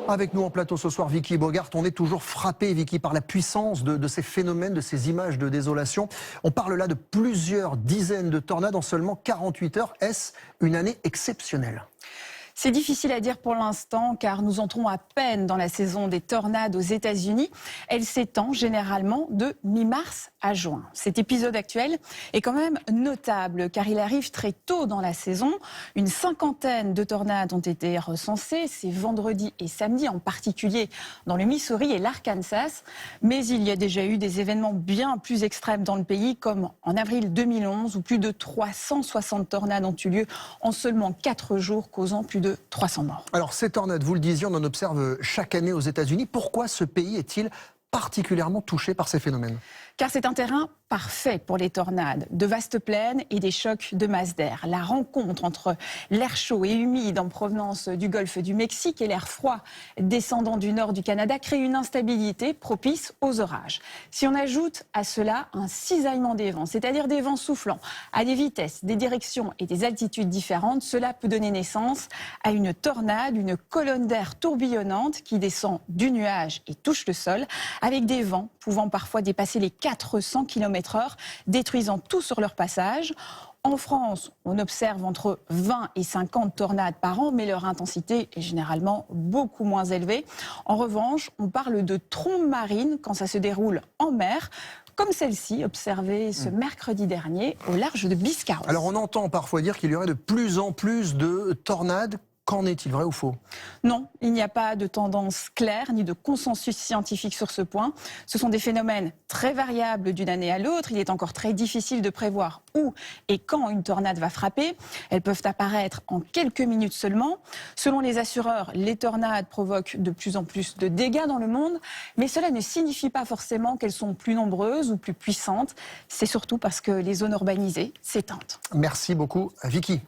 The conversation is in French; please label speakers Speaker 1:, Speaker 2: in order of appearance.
Speaker 1: Avec nous en plateau ce soir, Vicky Bogart. On est toujours frappé, Vicky, par la puissance de ces phénomènes, de ces images de désolation. On parle là de plusieurs dizaines de tornades en seulement 48 heures. Est-ce une année exceptionnelle ?
Speaker 2: C'est difficile à dire pour l'instant car nous entrons à peine dans la saison des tornades aux États-Unis. Elle s'étend généralement de mi-mars à juin. Cet épisode actuel est quand même notable car il arrive très tôt dans la saison. Une cinquantaine de tornades ont été recensées, c'est vendredi et samedi en particulier dans le Missouri et l'Arkansas. Mais il y a déjà eu des événements bien plus extrêmes dans le pays comme en avril 2011 où plus de 360 tornades ont eu lieu en seulement 4 jours causant plus de 300 morts.
Speaker 1: Alors ces tornades, vous le disiez, on en observe chaque année aux États-Unis. Pourquoi ce pays est-il particulièrement touché par ces phénomènes ?
Speaker 2: Car c'est un terrain parfait pour les tornades, de vastes plaines et des chocs de masse d'air. La rencontre entre l'air chaud et humide en provenance du golfe du Mexique et l'air froid descendant du nord du Canada crée une instabilité propice aux orages. Si on ajoute à cela un cisaillement des vents, c'est-à-dire des vents soufflant à des vitesses, des directions et des altitudes différentes, cela peut donner naissance à une tornade, une colonne d'air tourbillonnante qui descend du nuage et touche le sol, avec des vents pouvant parfois dépasser les 400 km/h, détruisant tout sur leur passage. En France, on observe entre 20 et 50 tornades par an, mais leur intensité est généralement beaucoup moins élevée. En revanche, on parle de trombes marines quand ça se déroule en mer, comme celle-ci, observée ce mercredi dernier au large de Biscarrosse.
Speaker 1: Alors on entend parfois dire qu'il y aurait de plus en plus de tornades. Qu'en est-il, vrai ou faux ?
Speaker 2: Non, il n'y a pas de tendance claire ni de consensus scientifique sur ce point. Ce sont des phénomènes très variables d'une année à l'autre. Il est encore très difficile de prévoir où et quand une tornade va frapper. Elles peuvent apparaître en quelques minutes seulement. Selon les assureurs, les tornades provoquent de plus en plus de dégâts dans le monde, mais cela ne signifie pas forcément qu'elles sont plus nombreuses ou plus puissantes. C'est surtout parce que les zones urbanisées s'étendent.
Speaker 1: Merci beaucoup, Vicky.